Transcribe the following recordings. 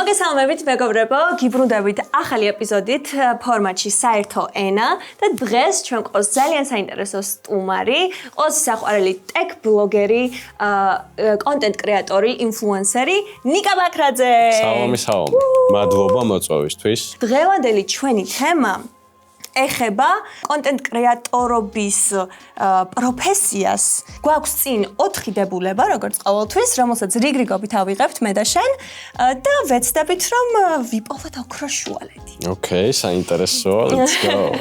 მოგესალმებით მეგობრებო, გიბრუნდებით ახალი ეპიზოდით ფორმატში საერთო ენა და დღეს ჩვენ ყავს ძალიან საინტერესო სტუმარი, ყავს საყვარელი ტექ ბლოგერი, კონტენტ კრეატორი, ინფლუენსერი ნიკა ბაქრაძე. სალამი, მადლობა მოწვევისთვის. დღევანდელი ჩვენი თემა ეხება კონტენტ კრეატორობის პროფესიას. გვაქვს წინ 4 დებულება, როგორც ყოველთვის, რომელსაც რიგრიგობით ავიღებთ მე და შენ და ვეცდებით რომ ვიპოვოთ ოქროს შუალედი. Okay, საინტერესოა, let's go.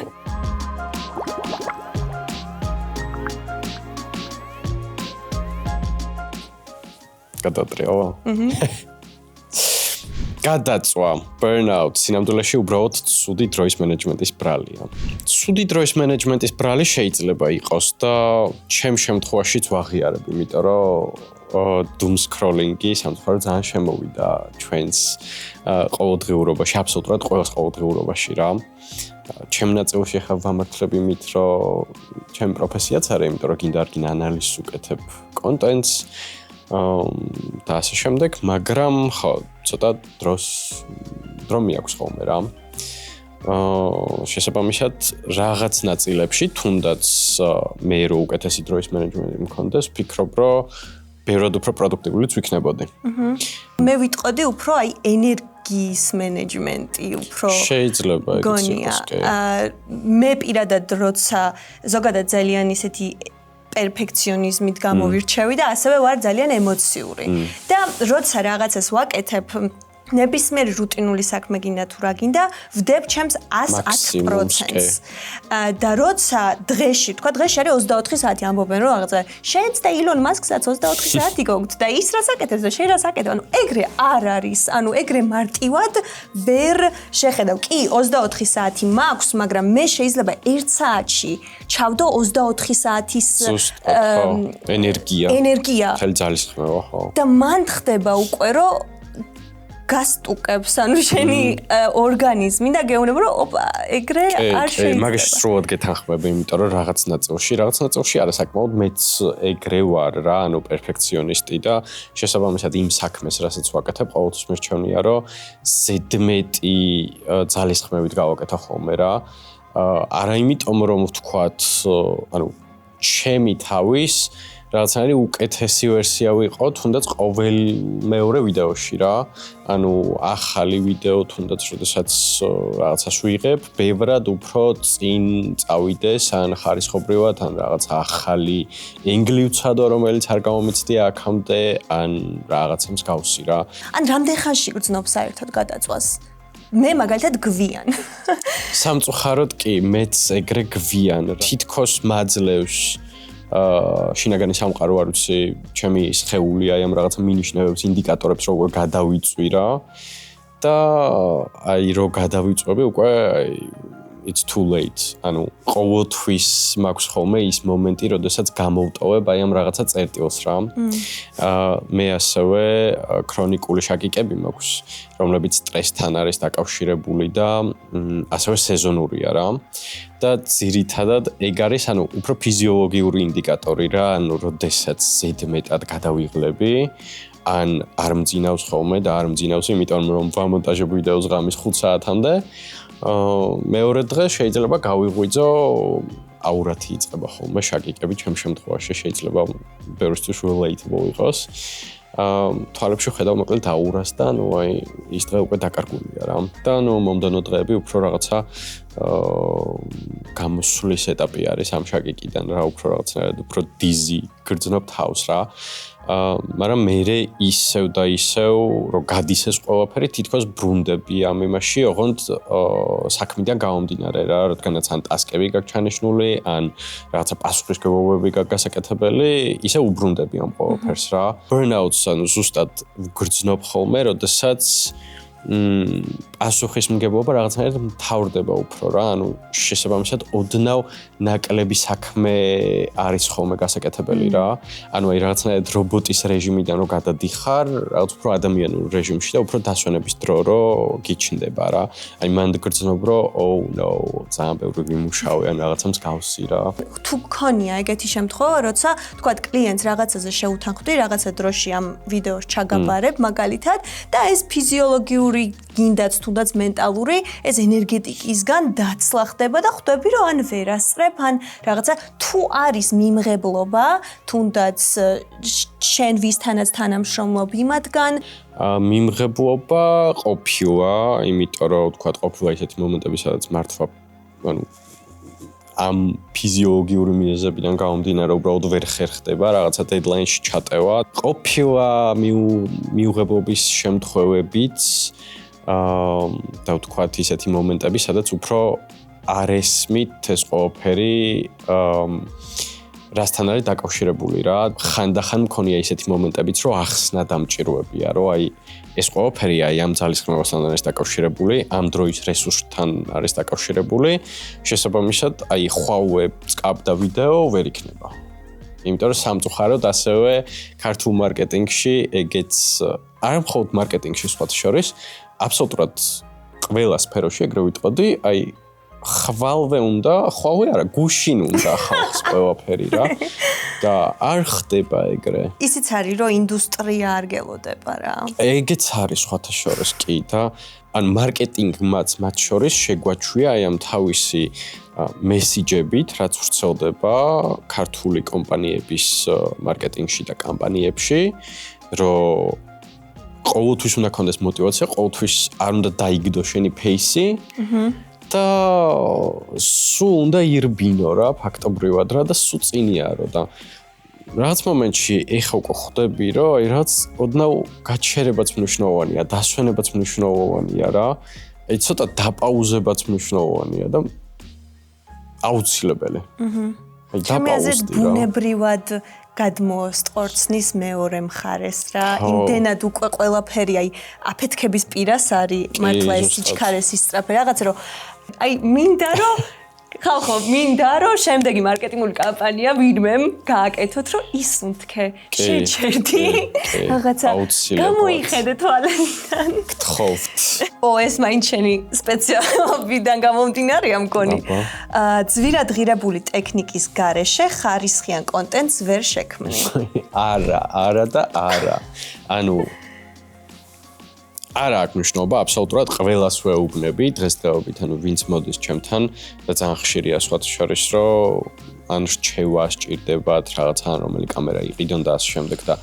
გადატრიალა. გადაწვა, burnout, სინამდვილეში უბრალოდ ცუდი დროის მენეჯმენტის ბრალია. ცუდი დროის მენეჯმენტის ბრალი შეიძლება იყოს და ჩემ შემთხვევაშიც ვაღიარებ, იმიტომ რომ doom scrolling-ი სამწუხაროდ ძალიან შემოვიდა ჩვენს ყოველდღიურობაში, აბსოლუტურად ყოველს ყოველდღიურობაში რა. ჩემ ნაწილში ხა ვამართლებ იმით, რომ ჩემი პროფესიაც არის, იმიტომ რომ გინდა არ გინდა ანალიზს უკეთებ კონტენტს და ასე შემდეგ, მაგრამ ხო, ცოტა დრო მიაქვს ხოლმე რა. შესაბამისად, რაღაც ნაწილებში, თუნდაც მე რო უკეთესი დროის მენეჯმენტი მქონდეს, ვფიქრობ, რომ ბევრად უფრო პროდუქტიულიც ვიქნებოდი. მე ვიტყოდი უფრო აი ენერგიის მენეჯმენტი, უფრო შეიძლება ეგეც იყოს, კი. მე პირადად როცა ზოგადად ძალიან ისეთი პერფექციონიზმით გამოვირჩევი და ასევე ვარ ძალიან ემოციური. და როცა რაღაცას ვაკეთებ, ნებისმიერი რუტინული საქმე გინდა თუ რა გინდა, ვდებ ჩემს 110%-ს. და როცა დღეში, თქვა დღეში არის 24 საათი ამბობენ რომ რაღაცა შენც და ილონ მასკსაც 24 საათი გოგთ და ის რას აკეთებს და შენ რას აკეთებ, ანუ ეგრე არ არის, ანუ ეგრე მარტივად ვერ შეხედავ. კი, 24 საათი მაქვს, მაგრამ მე შეიძლება 1 საათში ჩავდო 24 საათის ენერგია. თელ ძალისხმევა, ხო. და მან ხდება უკვე რომ გასტუკებს, ანუ შენი ორგანიზმი და გეუბნება რომ ოპა, ეგრე არ შეიძლება. მაგაში სრულად გეთანხმები, იმიტომ რომ რაღაც ნაწილში არა საკმაოდ მეც ეგრე ვარ რა, ანუ პერფექციონისტი და შესაბამისად იმ საქმეს, რასაც ვაკეთებ, ყოველთვის მერჩევნია, რომ ზედმეტი ძალისხმევით გავაკეთო ხოლმე რა. არა იმიტომ რომ ვთქვათ, ანუ ჩემი თავის რაღაცნაირი უკეთესი ვერსია ვიყო, თუნდაც ყოველ მეორე ვიდეოში რა. ანუ ახალი ვიდეო თუნდაც როდესაც რაღაცას ვიღებ, ბევრად უფრო წინ წავიდეს, ან ხარისხობრივად, ან რაღაც ახალი ენგლი ვცადო, რომელიც არ გამომიცდია აქამდე, ან რაღაცა მსგავსი რა. ან რამდენ ხანში გრძნობ საერთოდ გადაწვას? მე მაგალითად გვიან. სამწუხაროდ კი, მეც ეგრე გვიან. თითქოს მაძლევს შინაგანი სამყარო არ ვიცი, ჩემი სხეული აი ამ რაღაცა მინიშნებებს, ინდიკატორებს როგორ გადავიწვი რა. და აი რო გადავიწვევი უკვე it's too late. ანუ ყოველთვის მაქვს ხოლმე ის მომენტი, როდესაც გამოვტოვებ აი ამ რაღაცა წერტილს რა. მე ასევე ქრონიკული შაკიკები მაქვს, რომლებიც სტრესთან არის დაკავშირებული და ასევე სეზონურია რა. და ძირითადად ეგ არის, ანუ უფრო ფიზიოლოგიური ინდიკატორი რა, ანუ როდესაც ზედმეტად გადავიღლები, ან არ მძინავს ხოლმე და არ მძინავს, იმიტომ რომ ვამონტაჟებ ვიდეოს ღამის 5 საათამდე. მეორე დღე შეიძლება გავიღვიძო აურათი იწყება ხოლმე შაკიკები, ჩემ შემთხვევაში შეიძლება ბევრისთვის relatable იყოს. თვალებში ხედავ მოკლედ აურას და ნუ აი ის დღე უკვე დაკარგულია რა. და ნუ მომდენო დღეები უფრო რაღაცა გამოსვლის ეტაპი არის ამ შაკიკიდან რა, უფრო რაღაცნაირად უფრო დიზი გრძნობ თავს რა. მაგრამ მე ისევ და ისევ რომ გადის ეს ყველაფერი, თითქოს ბრუნდები ამ იმაში, ოღონდ საქმიდან გამომდინარე რა, რადგანაც ან ტასკები გაქვს ჩანიშნული, ან რაღაცა პასუხისმგებლობები გაქვს გასაკეთებელი, ისე უბრუნდები ამ ყველაფერს რა. Burnout-ს ანუ ზუსტად გრძნობ ხოლმე, როდესაც პასუხისმგებლობა რაღაცნაირად მთავრდება უფრო რა, ანუ შესაბამისად ოდნავ ნაკლები საქმე არის ხოლმე გასაკეთებელი რა. ანუ აი რაღაცნაირად რობოტის რეჟიმიდან რო გადადიხარ, რაღაც უფრო ადამიანურ რეჟიმში და უფრო დასვენების დრო რო გიჩნდება რა. აი მანდ გრძნობ რო oh no, ძალიან ბევრი ვიმუშავე ან რაღაცა მსგავსი რა. თუ გქონია ეგეთი შემთხვევა, როცა თქვა კლიენტს რაღაცაზე შეუთანხმდი, რაღაცა დროში ამ ვიდეოს ჩაგაბარებ მაგალითად და ეს ფიზიოლოგიური გინდაც თუნდაც მენტალური ეს ენერგეტიკისგან დაცლა ხდება და ხვდები რომ ან ვერასწრებ ან რაღაცა თუ არის მიმღებლობა თუნდაც შენ ვისთანაც თანამშრომლობ იმათგან მიმღებლობა ყოფილა, იმიტომ რომ თქვა ყოფილა ისეთი მომენტები, სადაც მართლა ანუ ამ ფიზიოლოგიური მიზეზებიდან გამომდინარე უბრალოდ ვერ ხერხდება რაღაცა დედლაინში ჩატევა. ყოფილა მიუღებლობის შემთხვევებიც და ვთქვათ ისეთი მომენტები, სადაც უფრო არ ესმით ეს ყველაფერი რასთან არის დაკავშირებული რა. ხანდახან მქონია ისეთი მომენტებიც, რომ ახსნა დამჭირვებია, რომ აი ეს ყველაფერი აი ამ ძალისხმევასთან არის დაკავშირებული, ამ დროის რესურსთან არის დაკავშირებული. შესაბამისად, აი Huawei Skype და ვიდეო ვერ იქნება. იმიტომ რომ სამწუხაროდ ასევე ქართულ მარკეტინგში ეგეც არ მხოლოდ მარკეტინგში სხვათა შორის აბსოლუტურად ყველა სფეროში ეგრე ვიტყოდი, აი ხვალვე უნდა, ხვალვე არა, გუშინ უნდა ხალხს ყველაფერი რა და არ ხდება ეგრე. ისიც არის რომ ინდუსტრია არ გელოდება რა. ეგეც არის სხვათა შორის კი და ან მარკეტინგმაც მათ შორის შეგვაჩვია აი ამ თავისი მესიჯებით, რაც ვრცელდება ქართული კომპანიების მარკეტინგში და კამპანიებში, რომ ყოველთვის უნდა კონდეს мотивация, ყოველთვის არ უნდა დაიგდო შენი ფეისი. და სულ უნდა ირბინო რა ფაქტობრივად რა და სულ წინიარო და რაღაც მომენტში ეხა უკვე ხვდები რომ აი რაღაც ოდნავ გაჩერებაც მნიშვნელოვანია, დასვენებაც მნიშვნელოვანია რა. აი ცოტა დაპაუზებაც მნიშვნელოვანია და აუცილებელი. აი დაპაუზდი რა. ბუნებრივად გადმოსტყორცნის მეორე მხარეს რა. იმდენად უკვე ყველაფერი აი აფეთქების პირას არის მართლა ეს სიჩქარეს ისწრაფე რაღაც რომ აი მინდა რომ ხალხო მინდა რომ შემდეგი მარკეტინგული კამპანია ვინმემ გააკეთოთ რომ ისუნთქე შეჩერდი რაღაცა გამოიხედე თვალებიდან გთხოვთ ეს მაინც შენი სპეციალობიდან გამომდინარეა მგონი ძვირად ღირებული ტექნიკის გარეშე ხარისხიან კონტენტს ვერ შექმნი არა და არა ანუ არა აქვს მნიშვნელობა აბსოლუტურად ყველას ვეუბნები დღესდღეობით ანუ ვინც მოდის ჩემთან და ძალიან ხშირია სხვათა შორის რომ ან რჩევა სჭირდებათ რაღაცა რომელი კამერა იყიდონ და ასე შემდეგ და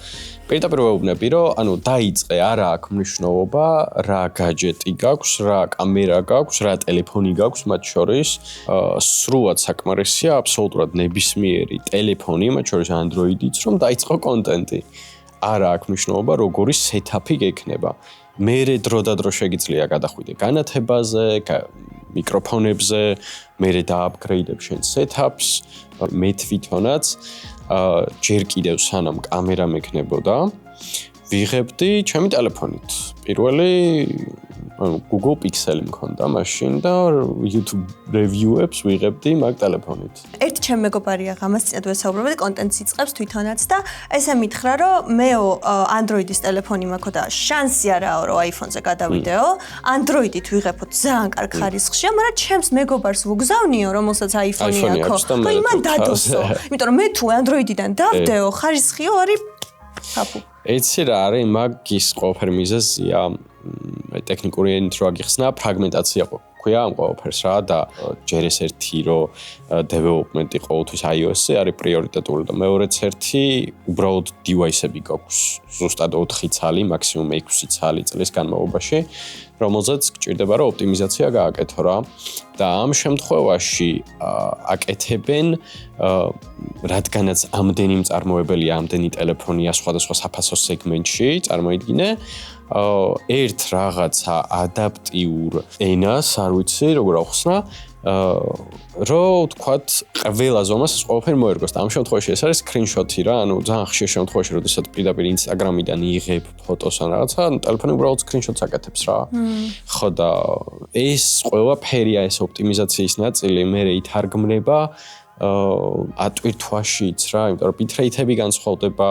პირდაპირ ვეუბნები რომ ანუ დაიწყე არა აქვს მნიშვნელობა რა гаджеტი გაქვს რა კამერა გაქვს რა ტელეფონი გაქვს მათ შორის სრულად საკმარისია აბსოლუტურად ნებისმიერი ტელეფონი მათ შორის Android-იც რომ დაიწყო კონტენტი არა აქვს მნიშვნელობა როგორი სეტაპი გექნება მერე დრო და დრო შეგიძლია გადახვიდე განათებაზე, მიკროფონებზე, მერე დააპგრეიდებ შენ სეტაპს, მე თვითონაც ჯერ კიდევ სანამ კამერა მექნებოდა, ვიღებდი ჩემი ტელეფონით. პირველი Google Pixel მქონდა მაშინ და YouTube review-ებს ვიღებდი მაგ ტელეფონით. ერთი ჩემი მეგობარია ღამას წინათ ვესაუბრობდი, კონტენტს იწყებს თვითონაც და ესე მითხრა, რომ მეო Android-ის ტელეფონი მაქვს და შანსი არაო, რომ iPhone-ზე გადავიდეო. Android-ით ვიღებოთ ძალიან კარგ ხარისხშია, მაგრამ ჩემს მეგობარს ვუგზავნიო, რომელსაც iPhone-ი აქვს. და იმან დადოსო. იმიტომ რომ მე თუ Android-დან დავდეო, ხარისხიო არის ფაფუ. ეცი რა არის მაგის ყველაფერი მიზეზია ტექნიკური ენით რო აგიხსნა ფრაგმენტაცია ქვია ამ ყველაფერს რა და ჯერ ეს ერთი რომ დეველოპმენტი ყოველთვის iOS-ზე არის პრიორიტეტული და მეორეც ერთი უბრალოდ device-ები გაქვს ზუსტად 4 ცალი მაქსიმუმ 6 ცალი წლის განმავლობაში რომელზეც გჭირდება რომ ოპტიმიზაცია გააკეთო რა და ამ შემთხვევაში აკეთებენ რადგანაც ამდენი მწარმოებელია ამდენი ტელეფონია სხვადასხვა საფასო სეგმენტში წარმოიდგინე ერთ რაღაცა ადაპტიურ ენას არ ვიცი როგორ ახსნა რო ვთქვათ, ყველა ზომას ეს ყველაფერი მოერგოს და ამ შემთხვევაში ეს არის screenshot-ი რა, ანუ ძალიან ხშირ შემთხვევაში, როდესაც პირდაპირ Instagram-იდან იღებ ფოტოს ან რაღაცა, ტელეფონი უბრალოდ screenshot-ს აკეთებს რა. ხო და ეს ყველაფერია ეს ოპტიმიზაციის ნაწილი, მე ითარგმნება ატვირთვაშიც რა, იმიტომ რომ bitrate-ები განსხვავდება,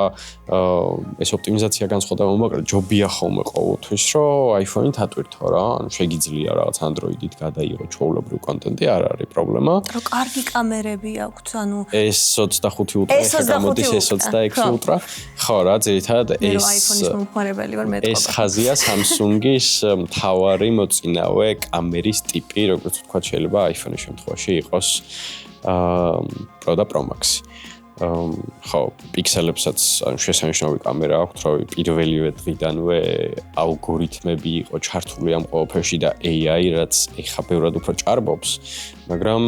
ეს ოპტიმიზაცია განსხვავდება, მაგრამ ჯობია ხოლმე ყოველთვის, რომ iPhone-ით ატვირთო რა, ანუ შეგიძლია რაღაც Android-ით გადაიღო ჩვეულებრივ კონტენტი, არ არის პრობლემა. რო კარგი კამერები აქვს, ანუ S25 Ultra, ეხლა გამოდის S26 Ultra. ხო რა, ძირითადად iPhone-ის მომხმარებელი ვარ მეტყობა. ეს ხაზია Samsung-ის მთავარი მოწინავე კამერის ტიპი, როგორც ვთქვათ, შეიძლება iPhone-ის შემთხვევაში იყოს Pro და Pro Max. ხო, პიქსელებსაც შესანიშნავი კამერა აქვს, რომ პირველივე დღიდანვე ალგორითმები იყო ჩართული ამ ყველაფერში და AI, რაც ეხა ბევრად უფრო ჭარბობს, მაგრამ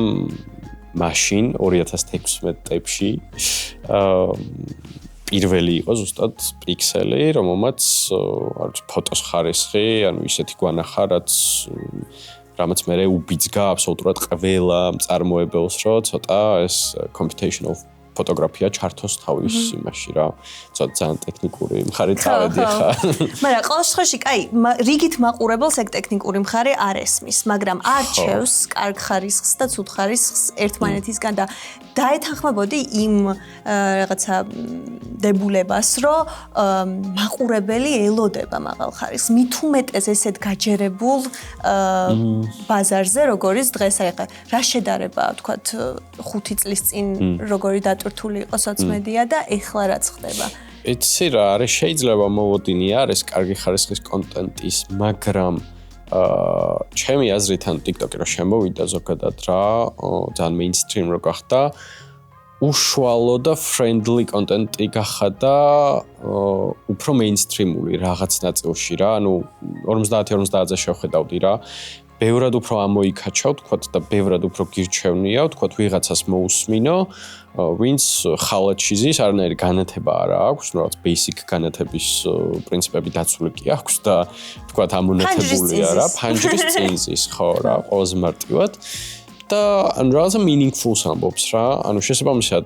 მაშინ 2016 წლებში პირველი იყო ზუსტად პიქსელი, რომელმაც ფოტოს ხარისხი, ანუ ისეთი გვანახა, რამაც მე უბიძგა აბსოლუტურად ყველა მწარმოებელს, რომ ცოტა ეს computational ფოტოგრაფია ჩართოს თავის იმაში რა. ძალიან ტექნიკური მხარე წავედი ხა. მაგრამ ყოველ შემთხვევაში, კაი, რიგით მაყურებელს ეგ ტექნიკური მხარე არ ესმის, მაგრამ არჩევს კარგ ხარისხს და ცუდ ხარისხს ერთმანეთისგან და დაეთანხმებოდი იმ რაღაცა დებულებას, რომ მაყურებელი ელოდება მაღალ ხარისხს. მით უმეტეს ესეთ გაჯერებულ ბაზარზე, როგორიც დღეს აი ხა რა შედარებაა, თქვათ 5 წლის წინ როგორი დატვირთული იყო სოციმედია და ეხლა რაც ხდება. იცი რა არის, შეიძლება მოვოდინი არის კარგი ხარისხის კონტენტის, მაგრამ ჩემი აზრით ან TikTok-ი რო შემოვიდა ზოგადად რა, ძალიან mainstream რო გახდა, უშუალო და friendly კონტენტი გახადა უფრო mainstream-ული რაღაც ნაწილში რა, ანუ 50-50-ზე შევხედავდი რა. ბევრად უფრო ამოიქაჩავ, თქვათ და ბევრად უფრო გირჩევნია, თქვათ ვიღაცას მოусმინო, ვინც ხალათში ზის, არანაირი განათება არ აქვს, რაღაც basic განათების პრინციპები დაცული კი აქვს და თქვათ ამონათებულია რა, ფანჯრის წინ ზის, ხო რა, ყველაზე მარტივად. და ანუ რაღაცა meaningful-ს ამბობს რა, ანუ შესაბამისად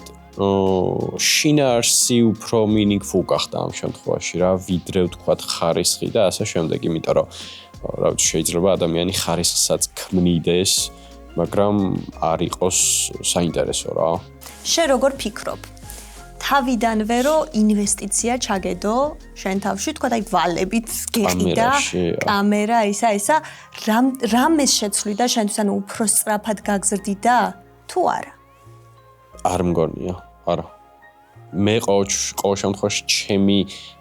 შინაარსი უფრო meaningful გახდა ამ შემთხვევაში რა, ვიდრე ვთქვათ ხარისხი და ასე შემდეგ, იმიტომ რომ რა ვიცი, შეიძლება ადამიანი ხარისხსაც ქმნიდეს, მაგრამ არ იყოს საინტერესო რა. შენ როგორ ფიქრობ? თავიდანვე რომ ინვესტიცია ჩაგედო შენ თავში, თქვა აი ვალებით გეყიდა კამერა ისა რამეს შეცვლიდა შენთვის, ანუ უფრო სწრაფად გაგზრდიდა თუ არა? არ მგონია, არა. მე ყოველ შემთხვევაში ჩემი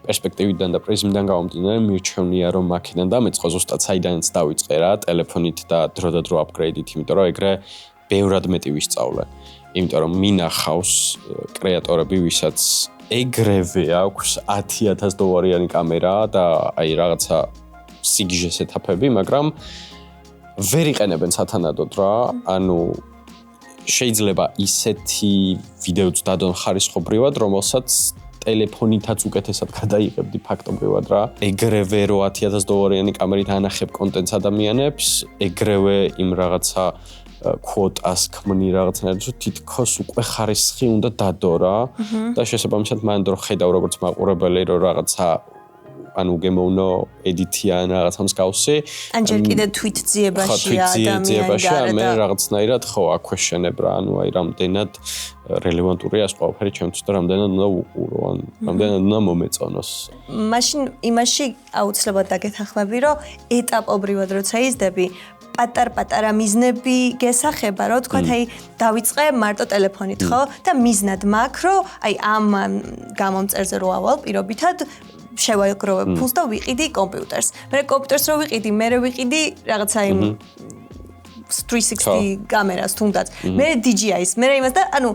პერსპექტივიდან და პრიზმიდან გამომდინარე მირჩევნია რომ მაქედან დამეწყო ზუსტად საიდანაც დავიწყე რა ტელეფონით და დროდადრო აპგრეიდით, იმიტომ რომ ეგრე ბევრად მეტი ვისწავლე. იმიტომ რომ მინახავს კრეატორები, ვისაც ეგრევე აქვს $10,000 კამერა და აი რაღაცა სიგიჟე სეტაპები, მაგრამ ვერ იყენებენ სათანადოდ რა, ანუ შეიძლება ისეთი ვიდეოც დადონ ხარისხობრივად, რომელსაც ტელეფონითაც უკეთესად გადაიღებდი ფაქტობრივად რა. ეგრევე რო $10,000 კამერით ანახებ კონტენტს ადამიანებს, ეგრევე იმ რაღაცა კვოტას ქმნი რაღაცნაირად, რომ თითქოს უკვე ხარისხი უნდა დადო რა და შესაბამისად მანდ რო ხედავ როგორც მაყურებელი რომ რაღაცა ანუ გემოვნო ედიტი ან რაღაცა მსგავსი. ან ჯერ კიდე თვითძიებაშია ადამიანი მე რაღაცნაირად ხო აქვეშენებ რა, ანუ აი რამდენად რელევანტურია ეს ყველაფერი ჩემთვის და რამდენად უნდა უყურო, ან რამდენად უნდა მომეწონოს. მაშინ იმაში აუცილებლად დაგეთანხმები, რომ ეტაპობრივად როცა იზრდები, პატარ-პატარა მიზნები გესახება, რომ თქვათ აი დავიწყე მარტო ტელეფონით, ხო? და მიზნად მაქვს, რომ აი ამ გამომწერზე რო ავალ პირობითად შევაგროვებ ფულს და ვიყიდი კომპიუტერს. მე კომპიუტერს რო ვიყიდი, მე ვიყიდი რაღაცა იმ 360 კამერას თუნდაც. მე DJI-ს, მე იმას და ანუ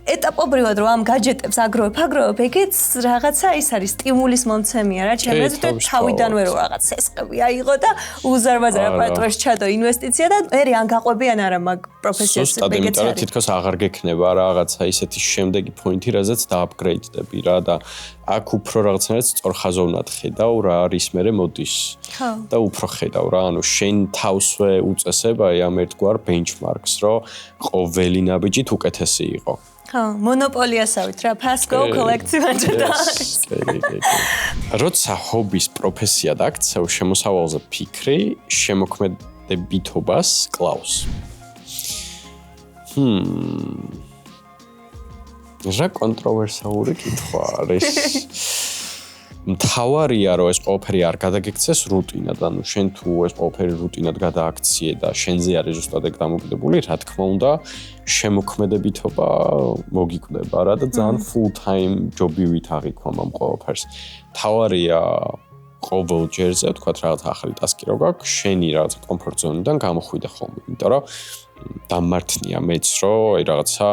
ეტაპობრივად რომ ამ გაჯეტებს აგროვებ, ეგეც რაღაცა ის არის სტიმულის მომცემია რა, ჩემს თავიდანვე რომ რაღაც სესყები აიღო და უზარმაზარ აპარატურაში ჩადო ინვესტიცია და მე ან გაყვებიან არა მაგ პროფესიას ეგეც არის. თითქოს აღარ გექნება რაღაცა ისეთი შემდეგი პოინტი, რაზეც დააპგრეიდდები რა და აქ უფრო რაღაცნაირად სწორხაზოვნად ხედავ რა არის მერე მოდის. და უფრო ხედავ რა, ანუ შენ თავსვე უწესებ აი ამ ერთგვარ benchmarks, რომ ყოველი ნაბიჯით უკეთესი იყო. ხო, მონოპოლიასავით რა, fast go collect $200. როცა ჰობის პროფესია დაქცევ, შემოსავალზე ფიქრი, შემოქმედებითობას კლავს. რა კონტროვერსიული კითხვა არის. მთავარია რომ ეს ყველაფერი არ გადაგექცეს რუტინად, ანუ შენ თუ ეს ყველაფერი რუტინად გადააქციე და შენზე არის ზუსტად ეგ დამოკიდებული, რა თქმა უნდა, შემოქმედებითობა მოგიკვდება რა და ძალიან full time ჯობივით აღიქვამ ამ ყველაფერს. მთავარია ყოველ ჯერზე, თქვათ რაღაც ახალი ტასკი რო გაქვს, შენი რაღაც კომფორტ ზონიდან გამოხვიდე ხოლმე, იმიტომ რომ დამმართნია მეც რომ აი რაღაცა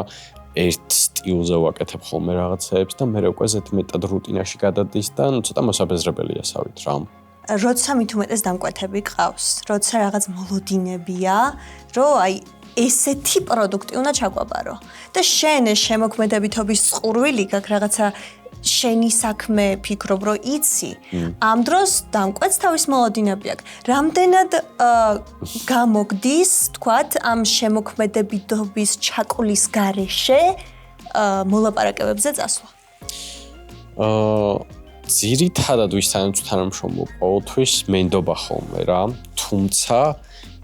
ერთ სტილზე ვაკეთებ ხოლმე რაღაცებს და მე უკვე ზედმეტად რუტინაში გადადის და ცოტა მოსაბეზრებელია სავით რა. როცა მით უმეტეს დამკვეთები ყავს, როცა რაღაც მოლოდინებია, რომ აი ესეთი პროდუქტი უნდა ჩაგვაბარო. და შენ შემოქმედებითობის წყურვილი გაქვს რაღაცა შენი საქმე ფიქრობ რომ იცი, ამ დროს დამკვეთს თავის მოლოდინები აქვს. რამდენად გამოგდის, თქვათ, ამ შემოქმედებითობის ჩაკulis გარეშე მოლაპარაკებებზე წასვლა? ძირითადად ვისთანაც თანამშრომლობ ყოველთვის მენდობა ხოლმე რა, თუმცა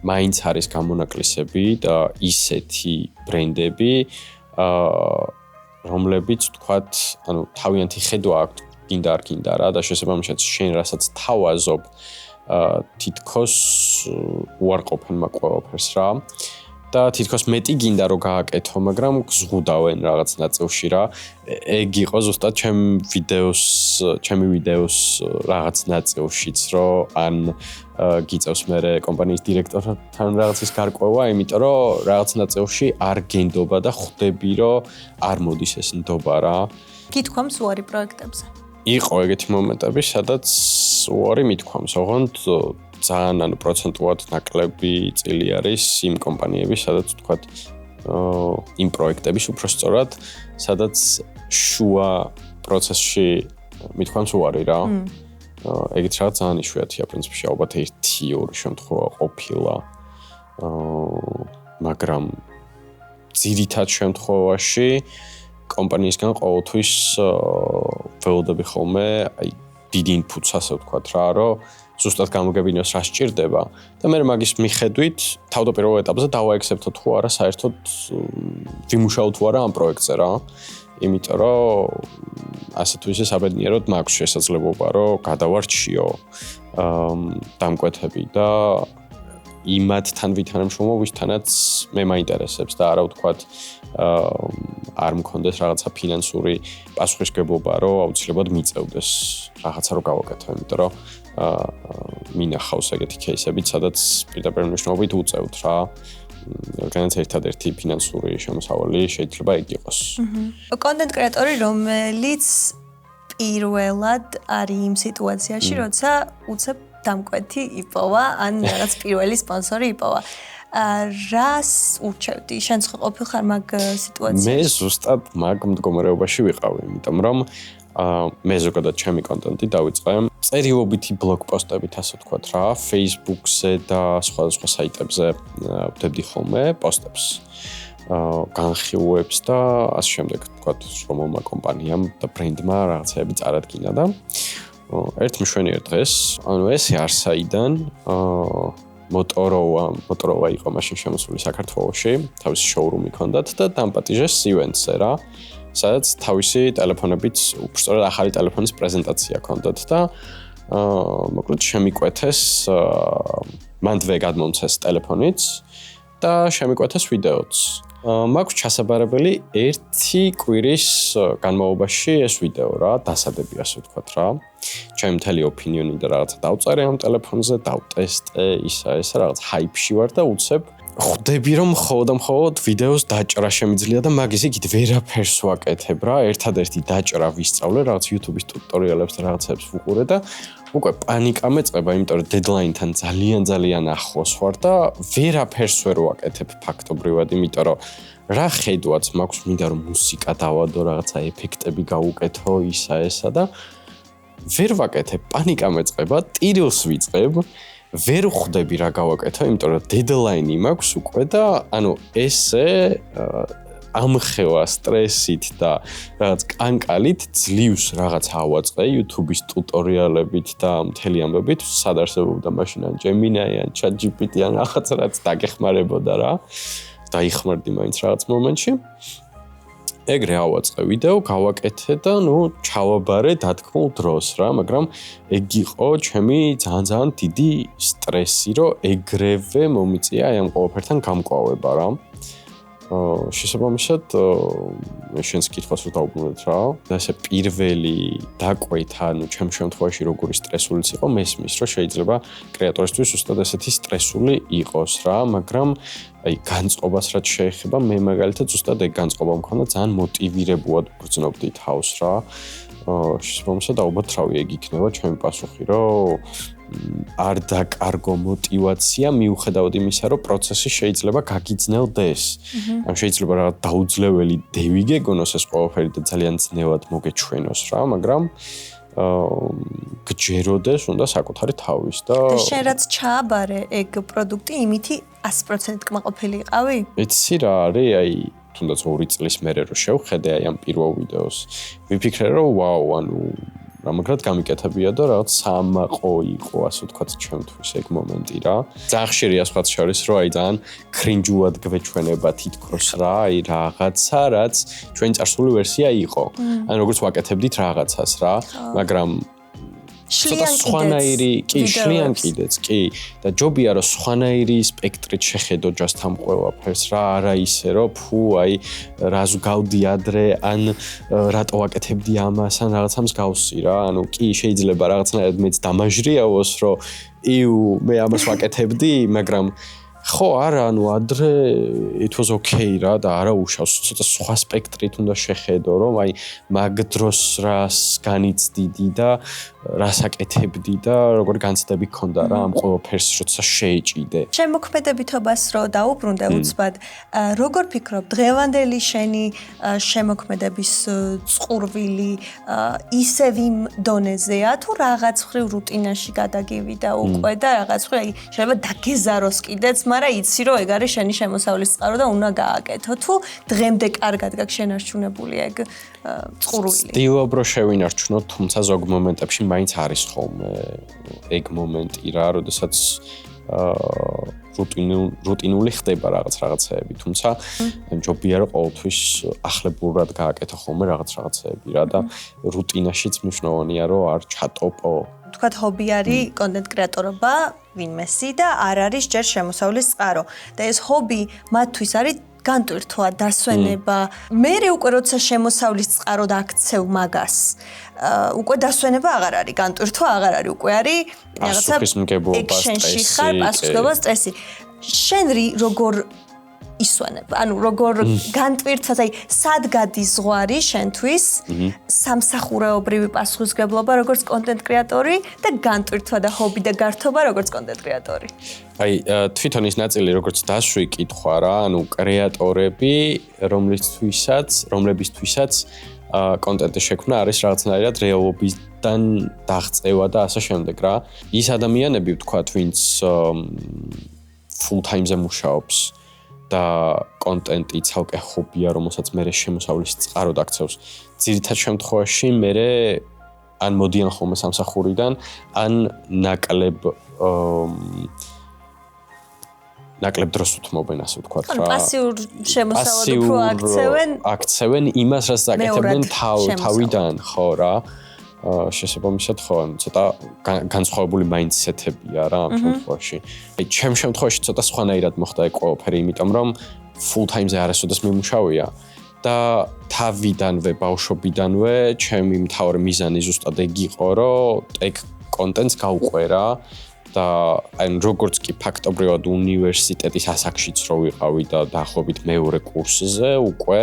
მაინც არის გამონაკლისები და ისეთი ბრენდები, რომლებიც თქვათ, ანუ თავიანთი ხედვა აქვს, გინდა არ გინდა რა და შესაბამისად შენ რასაც თავაზობ, თითქოს უარყოფენ მაგ ყველაფერს რა. და თითქოს მეტი გინდა რომ გააკეთო, მაგრამ გზღუდავენ რაღაც ნაწილში რა. ეგ იყო ზუსტად ჩემი ვიდეოს რაღაც ნაწილშიც, რომ ან გიწევს მერე კომპანიის დირექტორთან რაღაცის გარკვევა, იმიტომ რომ რაღაც ნაწილში არ გენდობა და ხვდები, რომ არ მოდის ეს ნდობა რა. გითქვამს უარი პროექტებზე. იყო ეგეთი მომენტები, სადაც უარი მithქვამს, ოღონდ ძალიან ანუ პროცენტულად ნაკლები წილი არის იმ კომპანიების, სადაც თქვათ იმ პროექტების უფრო სწორად, სადაც შუა პროცესში მithქვამს უარი რა. ეგეთ რაღაც ძალიან იშვიათია პრინციპში, ალბათ 1-2 შემთხვევა ყოფილა. მაგრამ ძირითად შემთხვევაში კომპანიისგან ყოველთვის ველოდები ხოლმე აი დიდი ინფუტს ასე ვთქვათ რა, რომ ზუსტად გამოგებინოს რა სჭირდება და მე მაგის მიხედვით თავდაპირველ ეტაპზე დავაექსეპტო თუ არა საერთოდ ვიმუშაო თუ არა ამ პროექტზე რა. იმიტომ რომ ასე თუ ისე საბედნიეროდ მაქვს შესაძლებლობა რომ გადავარჩიო დამკვეთები და იმათთან ვითანამშრომლობ, ვისთანაც მე მაინტერესებს და არა ვთქვათ არ მქონდეს რაღაცა ფინანსური პასუხისმგებლობა, რომ აუცილებლად მიწევდეს რაღაცა რომ გავაკეთო, იმიტომ რომ მინახავს ეგეთი кейსები, სადაც პირდაპირ მნიშვნელობით უწევთ რა. განაც ერთადერთი ფინანსური შემოსავალი შეიძლება იქ იყოს. კონტენტ კრეატორი, რომელიც პირველად არის იმ სიტუაციაში, როცა უცებ დამკვეთი იპოვა, ან რაღაც პირველი სპონსორი იპოვა. რას ურჩევდი? შენ ყოფილხარ მაგ სიტუაციაში? მე ზუსტად მაგ მდგომარეობაში ვიყავი, იმიტომ რომ მე ზოგადად ჩემი კონტენტი დავიწყე წერილობითი ბლოგ პოსტებით, ასე ვთქვათ რა, Facebook-ზე და სხვადასხვა საიტებზე ვდებდი ხოლმე პოსტებს, განხილვებს და ასე შემდეგ, ვთქვათ, რომელმა კომპანიამ და ბრენდმა რაღაცები წარადგინა და ერთ მშვენიერ დღეს, ანუ ესე არსაიდან Motorola იყო მაშინ შემოსული საქართველოში, თავისი შოურუმი ჰქონდათ და დამპატიჟეს events-ზე რა. სადაც თავისი ტელეფონებით, უბრალოდ ახალი ტელეფონის პრეზენტაცია ჰქონდათ და მოკლედ შემიკვეთეს მანდვე გადმომცეს ტელეფონიც და შემიკვეთეს ვიდეოც. მაქვს ჩასაბარებელი 1 კვირის განმავლობაში ეს ვიდეო რა, დასადები ასე ვთქვათ რა. ჩემი მთელი ოპინიონი და რაღაცა დავწერე ამ ტელეფონზე, დავტესტე, ისა ესა რაღაც ჰაიპში ვარ და უცებ ხვდები რომ მხოლოდ ვიდეოს დაჭრა შემიძლია და მაგის იქით ვერაფერს ვაკეთებ რა. ერთადერთი დაჭრა ვისწავლე რაღაც YouTube-ის ტუტორიალებს და რაღაცებს ვუყურე და უკვე პანიკა მეწყება, იმიტომ რომ დედლაინთან ძალიან ახლოს ვარ და ვერაფერს ვერ ვაკეთებ ფაქტობრივად, იმიტომ რომ რა ხედვაც მაქვს, მინდა რომ მუსიკა დავადო, რაღაცა ეფექტები გავუკეთო, ისა ესა და ვერ ვაკეთებ, პანიკა მეწყება, ტირილს ვიწყებ, ვერ ხვდები რა გავაკეთო, იმიტომ რომ დედლაინი მაქვს უკვე და ანუ ესე ამხევა სტრესით და რაღაც კანკალით ძლივს რაღაც ავაწყე YouTube-ის ტუტორიალებით და მთელი ამბებით, სად არსებობდა მაშინ ან Gemini ან ChatGPT ან რაღაც რაც დაგეხმარებოდა რა. დაიხმარდი მაინც რაღაც მომენტში. ეგრე ავაწყე ვიდეო, გავაკეთე და ჩავაბარე დათქმულ დროს რა, მაგრამ ეგ იყო ჩემი ძალიან დიდი სტრესი, რომ ეგრევე მომიწია აი ამ ყველაფერთან გამკლავება რა. შესაბამისად, შენს კითხვას რო დავუბრუნდეთ რა, და ესე პირველი დაკვეთა, ჩემ შემთხვევაში როგორი სტრესულიც იყო, მესმის, რომ შეიძლება კრეატორისთვის უბრალოდ ესეთი სტრესული იყოს რა, მაგრამ აი განწყობას რაც შეეხება, მე მაგალითად უბრალოდ ეგ განწყობა მქონდა, ძალიან მოტივირებულად ვგრძნობდი თავს რა. შესაბამისად, ალბათ რავი, ეგ იქნება ჩემი პასუხი, რომ არ დაკარგო мотиваცია მიუხედავად იმისა, რომ პროცესი შეიძლება გაგიძნელდეს. ან შეიძლება რაღაც დაუძლეველი დევი გეგონოს ეს ყველაფერი და ძალიან ძნელად მოგეჩვენოს რა, მაგრამ გჯეროდეს უნდა საკუთარი თავის და შენ რაც ჩააბარე ეგ პროდუქტი იმითი 100% კმაყოფილი იყავი? იცი რა არის, აი თუნდაც 2 წლის მერე რო შევხედე აი ამ პირველ ვიდეოს, ვიფიქრე რომ ვაუ, ანუ რამაგრად გამიკეთებია და რაღაც სამაყო იყო, ასე ვთქვათ, ჩემთვის ეგ მომენტი რა. ძალიან ხშირია სხვათა შორის, რომ აი ძალიან კრინჯულად გვეჩვენება თითქოს რა, აი რაღაცა, რაც ჩვენი წარსული ვერსია იყო. ან როგორც ვაკეთებდით რაღაცას რა, მაგრამ ცოტა სხვანაირი, კი, შლიან კიდეც, კი. და ჯობია რომ სხვანაირი სპექტრით შეხედო just ამ ყველაფერს რა, არა ისე რომ ფუ, აი რას გავდი ადრე, ან რატო ვაკეთებდი ამას, ან რაღაცამს გავსი რა. ანუ კი, შეიძლება რაღაცნაირად მეც დამაჟრიავოს, რომ იუ, მე ამას ვაკეთებდი, მაგრამ ხო, არა, ანუ ადრე it was okay რა და არა უშავს, ცოტა სხვა სპექტრით უნდა შეხედო, რომ აი მაგ დროს რას განიცდიდი და რას აკეთებდი და როგორი განცდები გქონდა რა ამ ყველაფერს როცა შეეჭიდე. შემოქმედებითობას რო დაუბრუნდე უცბად, როგორ ფიქრობ, დღევანდელი შენი შემოქმედების წყურვილი ისევ იმ დონეზეა თუ რაღაც ხრივ რუტინაში გადაგივიდა უკვე და რაღაც ხრივ აი შეიძლება დაგეზაროს კიდეც, მაგრამ იცი რომ ეგ არის შენი შემოსავლის წყარო და უნდა გააკეთო თუ დღემდე კარგად გაქვს შენარჩუნებული ეგ წყურვილი. ვცდილობ რომ შევინარჩუნო, თუმცა ზოგ მომენტებში მაინც არის ხოლმე ეგ მომენტი რა, როდესაც რუტინული ხდება რაღაცეები, თუმცა ჯობია რომ ყოველთვის ახლებურად გააკეთო ხოლმე რაღაცეები რა და რუტინაშიც მნიშვნელოვანია რომ არ ჩატოპო. თქვათ ჰობი არის კონტენტ კრეატორობა ვინმესი და არ არის ჯერ შემოსავლის წყარო და ეს ჰობი მათთვის არის განტვირთვა, დასვენება. მერე უკვე როცა შემოსავლის წყარო დააქცევ მაგას, უკვე დასვენება აღარ არის, განტვირთვა აღარ არის, უკვე არის რაღაცა ექშენში ხარ, პასუხისმგებლობა, სტრესი. შენ როგორ ისვენებ, ანუ როგორ განტვირთვას, აი სად გადის ზღვარი შენთვის სამსახურეობრივი პასუხისმგებლობა როგორც კონტენტ კრეატორი და განტვირთვა და ჰობი და გართობა როგორც კონტენტ კრეატორი. აი თვითონ ის ნაწილი როგორც დაშვი კითხვა რა, ანუ კრეატორები, რომლებისთვისაც კონტენტის შექმნა არის რაღაცნაირად რეალობიდან დაღწევა და ასე შემდეგ რა. ის ადამიანები ვთქვათ, ვინც full time-ზე მუშაობს და კონტენტი ცალკე ჰობია, რომელსაც მერე შემოსავლის წყარო დაქცევს. ძირითად შემთხვევაში მერე ან მოდიან ხოლმე სამსახურიდან, ან ნაკლებ დროს უთმობენ, ასე ვთქვათ რა. პასიურ შემოსავალ უფრო აქცევენ იმას, რაც აკეთებენ თავიდან, ხო რა. შესაბამისად ხო, ცოტა განსხვავებული მაინდსეტებია რა ამ შემთხვევაში. აი, ჩემ შემთხვევაში ცოტა სხვანაირად მოხდა ეგ ყველაფერი, იმიტომ რომ full time-ზე არასოდეს მიმუშავია და თავიდანვე ბავშვობიდანვე ჩემი მთავარი მიზანი ზუსტად ეგ იყო, რომ ტექ კონტენტს გავყვერა და აი როგორც კი ფაქტობრივად უნივერსიტეტის ასაკშიც რო ვიყავი და დაახლოებით მეორე კურსზე უკვე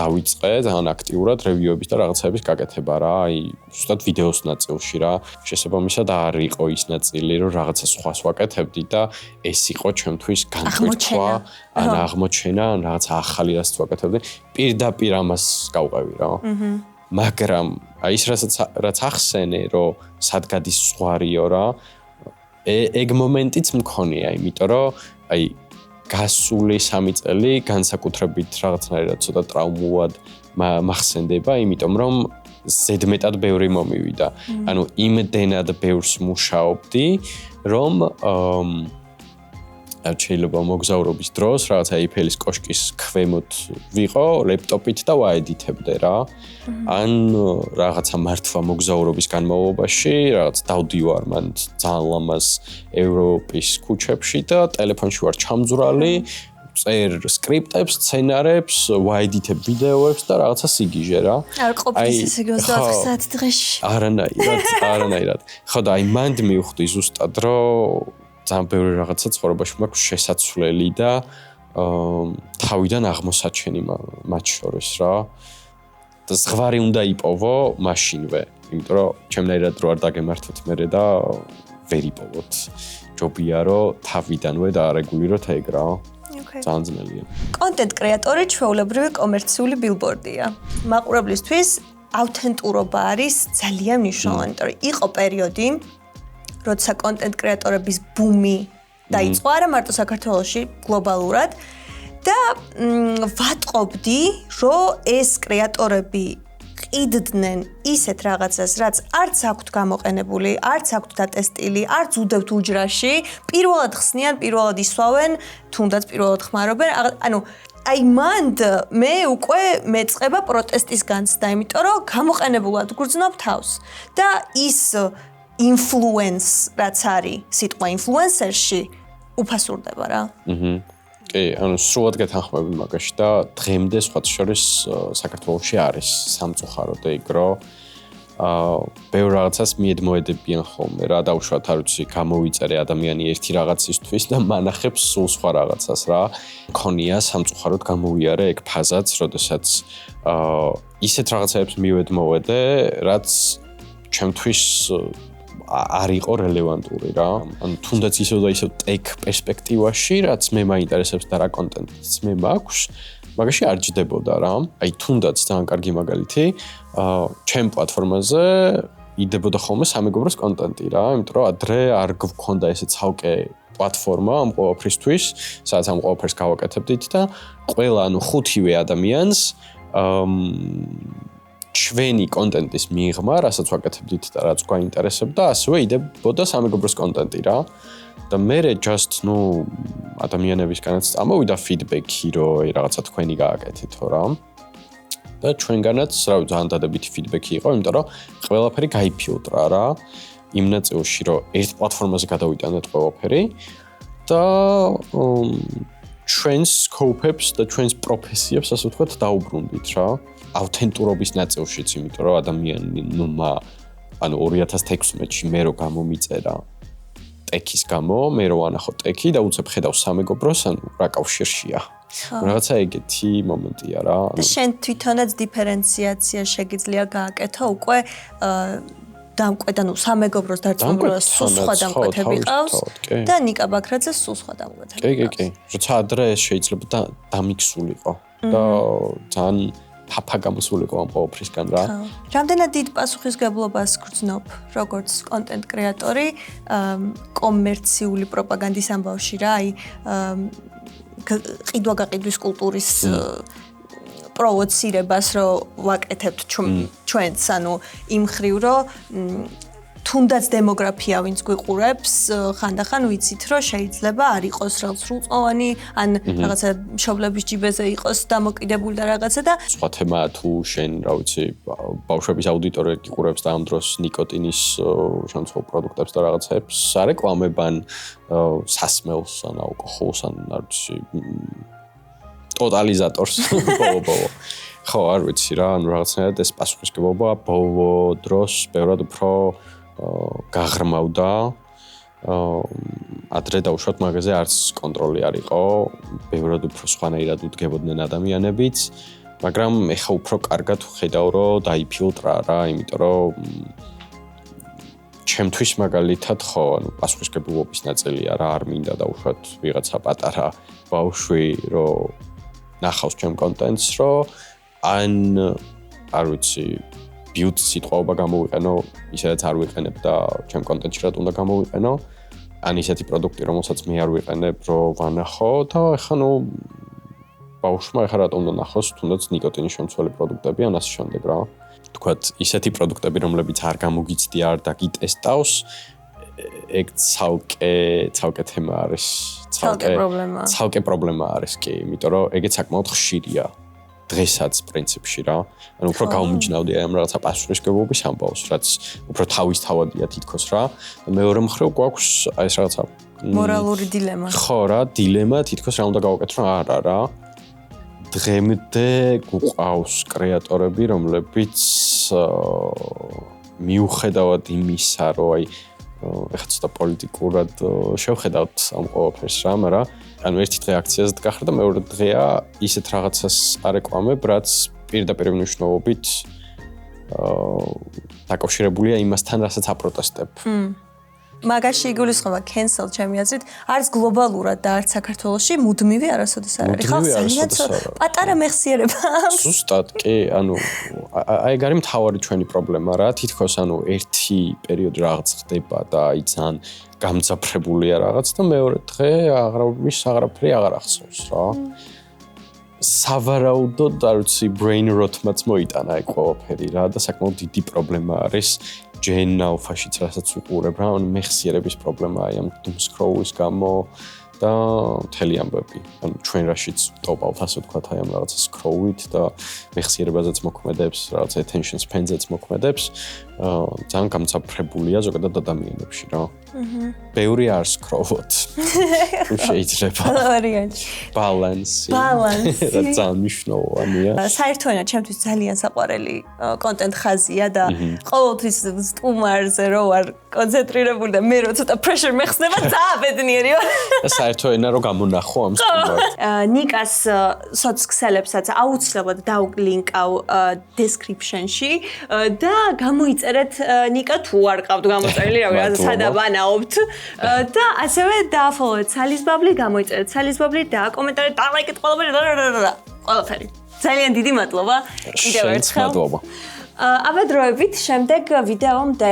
დავიწყე ძალიან აქტიურად რევიუების და რაღაცების გაკეთება რა, აი ზუსტად ვიდეოს ნაწილში რა. შესაბამისად არ იყო ის ნაწილი, რომ რაღაცა სხვას ვაკეთებდი და ეს იყო ჩემთვის განკვეთქვა, ან აღმოჩენა, ან რაღაცა ახალი რაც ვაკეთებდი. პირდაპირ ამას გავყევი რა. მაგრამ აი ის რაც ახსენე, რომ სად გადის ზღვარიო რა, ეგ მომენტიც მქონია, იმიტომ რომ აი გასული 3 წელი განსაკუთრებით რაღაცნაირად ცოტა ტრაუმულად მახსენდება, იმიტომ რომ ზედმეტად ბევრი მომივიდა. ანუ იმდენად ბევრს მუშაობდი, რომ შეიძლება მოგზაურობის დროს რაღაცა Eiffel-ის კოშკის ქვემოთ ვიყო ლეპტოპით და ვაედიტებდე რა. ან რაღაცა მართვა მოგზაურობის განმავლობაში, რაღაც დავდივარ მან ძალიან ლამაზ ევროპის ქუჩებში და ტელეფონში ვარ ჩამძვრალი, წერ სკრიპტებს, სცენარებს, ვაედიტებ ვიდეოებს და რაღაცა სიგიჟე რა. არ ყოფილი ისე 24 საათი დღეში. არანაირად. ხო და აი მანდ მივხვდი ზუსტად, რომ ძალიან ბევრი რაღაცა ცხოვრებაში მაქვს შესაძლებელი და თავიდან აღმოსაჩენი მათ შორის რა. და ზღვარი უნდა იპოვო მაშინვე, იმიტომ რომ ჩემნაირად რო არ დაგემართოთ მერე და ვერ იპოვოთ. ჯობია რომ თავიდანვე დაარეგულიროთ ეგ რა. ძალიან ძნელია. კონტენტ კრეატორი ჩვეულებრივი კომერციული ბილბორდია. მაყურებლისთვის ავთენტურობა არის ძალიან მნიშვნელოვანი, იმიტომ რომ იყო პერიოდი როცა კონტენტ კრეატორების ბუმი დაიწყო არა მარტო საქართველოში, გლობალურად და ვატყობდი, რომ ეს კრეატორები ყიდდნენ ისეთ რაღაცას, რაც არც აქვთ გამოყენებული, არც აქვთ დატესტილი, არც უდევთ უჯრაში, პირველად ხსნიან, პირველად ისვავენ, თუნდაც პირველად ხმარობენ, ანუ აი მანდ მე უკვე მეწყება პროტესტის განცდა, იმიტომ რომ გამოყენებულად გრძნობ თავს და ის influence რაც არის სიტყვა influencer-ში უფასურდება რა. კი, ანუ სრულად გეთანხმები მაგაში და დღემდე სხვათა შორის საქართველოში არის სამწუხაროდ ეგ რომ ბევრ რაღაცას მიედმოედებიან ხოლმე რა, დაუშვათ არ ვიცი, გამოვიწერე ადამიანი ერთი რაღაცისთვის და მანახებს სულ სხვა რაღაცას რა. მქონია სამწუხაროდ გამოვიარე ეგ ფაზაც, როდესაც ისეთ რაღაცებს მივედმოვედე, რაც ჩემთვის არ იყო რელევანტური რა. ან თუნდაც ისევ და ისევ ტექ პერსპექტივაში, რაც მე მაინტერესებს და რა კონტენტიც მე მაქვს, მაგაში არ ჯდებოდა რა. აი თუნდაც ძალიან კარგი მაგალითი, ჩემ პლატფორმაზე იდებოდა ხოლმე სამეგობროს კონტენტი რა, იმიტომ რომ ადრე არ გვქონდა ესე ცალკე პლატფორმა ამ ყოველფრისთვის, სადაც ამ ყოველფერს გავაკეთებდით და ყველა, ანუ 5-ვე ადამიანს ჩვენი კონტენტის მიღმა, რასაც ვაკეთებდით და რაც გვაინტერესებდა, ასევე იდებოდა სამეგობროს კონტენტი რა. და მე just ადამიანებისგანაც წამოვიდა ფიდბექი, რომ აი რაღაცა თქვენი გააკეთეთო რა. და ჩვენგანაც რავი ძალიან დადებითი ფიდბექი იყო, იმიტომ რომ ყველაფერი გაიფილტრა რა. იმ ნაწილში, რომ ერთ პლატფორმაზე გადავიტანეთ ყველაფერი და ჩვენს სკოპებს და ჩვენს პროფესიებს, ასე ვთქვათ, დაუბრუნდით რა. ავთენტურობის ნაწილშიც, იმიტომ რომ ადამიანმა ანუ 2016-ში მე რო გამომიწერა ტექის გამო, მე რო ვანახო ტექი და უცებ ხედავ სამეგობროს, ანუ რა კავშირშია. რაღაცა ეგეთი მომენტია რა. და შენ თვითონაც დიფერენციაცია შეგიძლია გააკეთო უკვე დამკვეთ, ანუ სამეგობროს დარწმუნებას სულ სხვა დამკვეთები ყავს და ნიკა ბაქრაძეს სულ სხვა დამკვეთები ყავს. კი. როცა ადრე შეიძლება დამიქსულიყო და ძალიან ფაფა გამოსულიყო ამ ყოველფრისგან რა. რამდენად დიდ პასუხისგებლობას გრძნობ, როგორც კონტენტ კრეატორი, კომერციული პროპაგანდის ამბავში რა, აი ყიდვა-გაყიდვის კულტურის პროვოცირებას რომ ვაკეთებთ ჩვენც, ანუ იმ ხრივ რომ თუნდაც დემოგრაფია ვინც გვიყურებს, ხანდახან ვიცით რომ შეიძლება არ იყოს რაღაც სრულწლოვანი, ან რაღაცა მშობლების ჯიბეზე იყოს დამოკიდებული და რაღაცა და სხვა თემა თუ შენ რა ვიცი ბავშვების აუდიტორია გიყურებს და ამ დროს ნიკოტინის შემცველ პროდუქტებს და რაღაცებს არეკლამებან სასმელს ან ალკოჰოლს ან არ ვიცი ტოტალიზატორს ბოლო. ხო, არ ვიცი რა, ანუ რაღაცნაირად ეს პასუხისმგებლობა ბოლო დროს ბევრად უფრო გაღრმავდა. ადრე დაუშვათ მაგაზე არც კონტროლი არ იყო, ბევრად უფრო სხვანაირად უდგებოდნენ ადამიანებიც, მაგრამ ეხა უფრო კარგად ხედავ, რომ დაიფილტრა რა, იმიტომ რომ ჩემთვის მაგალითად ხო, ანუ პასუხისმგებლობის ნაწილია რა, არ მინდა დაუშვათ ვიღაცა პატარა ბავშვი, რომ ნახავს ჩემ კონტენტს, რომ ან არ ვიცი, ბიუტ სიტყვაობა გამოვიყენო, ისედაც არ ვიყენებ და ჩემ კონტენტში რა უნდა გამოვიყენო, ან ისეთი პროდუქტი, რომელსაც მე არ ვიყენებ, რომ ვანახო და ეხლა ნუ ბავშვმა ეხლა რატომ უნდა ნახოს, თუნდაც ნიკოტინის შემცველი პროდუქტები ან ასე შემდეგ რა. თქვათ, ისეთი პროდუქტები, რომლებიც არ გამოგიცდია, არ დაგიტესტავს, ეგ ცალკე თემა არის, ცალკე პრობლემა არის კი, იმიტომ რომ ეგეც საკმაოდ ხშირია დღესაც პრინციპში რა. ანუ უფრო გაუმჯნავდი ამ რაღაცა პასუხისმგებლობის ამბავს, რაც უფრო თავისთავადია თითქოს რა. და მეორე მხრივ გვაქვს აი ეს რაღაცა მორალური დილემა. ხო რა, დილემა თითქოს რა უნდა გავაკეთო არა რა. დღემდე გვყავს კრეატორები, რომლებიც მიუხედავად იმისა, რომ აი ეხლა ცოტა პოლიტიკურად შევხედავთ ამ ყველაფერს რა, მაგრამ ანუ ერთი დღე აქციაზე დგახარ და მეორე დღეა ისეთ რაღაცას არეკვამებ, რაც პირდაპირ მნიშვნელობით დაკავშირებულია იმასთან, რასაც აპროტესტებ. მაგაში იგულისხმება cancel ჩემი აზრით, არც გლობალურად და არც საქართველოში მუდმივი არასოდეს არ არის. ხალხს ძალიან პატარა მეხსიერება აქვს. ზუსტად, კი, ანუ აი ეგ არის მთავარი ჩვენი პრობლემა რა, თითქოს ანუ ერთი პერიოდი რაღაც ხდება და აი ძალიან გამძაფრებულია რაღაც და მეორე დღე აღარაფერი აღარ ახსოვს რა. სავარაუდოდ, არ ვიცი, brain rot-მაც მოიტანა ეგ ყველაფერი რა და საკმაოდ დიდი პრობლემა არის ჯენ ალფაშიც რასაც უყურებ რა, ანუ მეხსიერების პრობლემა აი ამ doom scroll-ის გამო და მთელი ამბები. ანუ ჩვენ რაშიც ვტოვავთ, ასე ვთქვათ, აი ამ რაღაცა scroll-ით და მეხსიერებაზეც მოქმედებს, რაღაც attention span-ზეც მოქმედებს, ძალიან გამძაფრებულია ზოგადად ადამიანებში რა. ბევრი არ scroll-ოთ. თუ შეიძლება. ბალანსი. რა ძალიან მნიშვნელოვანია. საერთოდ ჩემთვის ძალიან საყვარელი კონტენტ ხაზია და ყოველთვის სტუმარზე რო ვარ კონცენტრირებული და მე რო ცოტა pressure მეხსნება, ძალიან ბედნიერი ვარ. საერთოდ ენა რო გამონახო ამ სტუმარს. ნიკას სოციქსელებსაც აუცილებლად დავლინკავ description-ში და გამოიწერეთ ნიკა თუ არ ყავთ გამოწერილი რა სადაბანაობთ და ასევე დააფოლოვეთ სალისბაბლი, გამოიწერეთ სალისბაბლი და კომენტარით დალაიქეთ ყველაფერი. ძალიან დიდი მადლობა. კიდევ ერთხელ. მადლობა. აბა დროებით შემდეგ ვიდეომდე.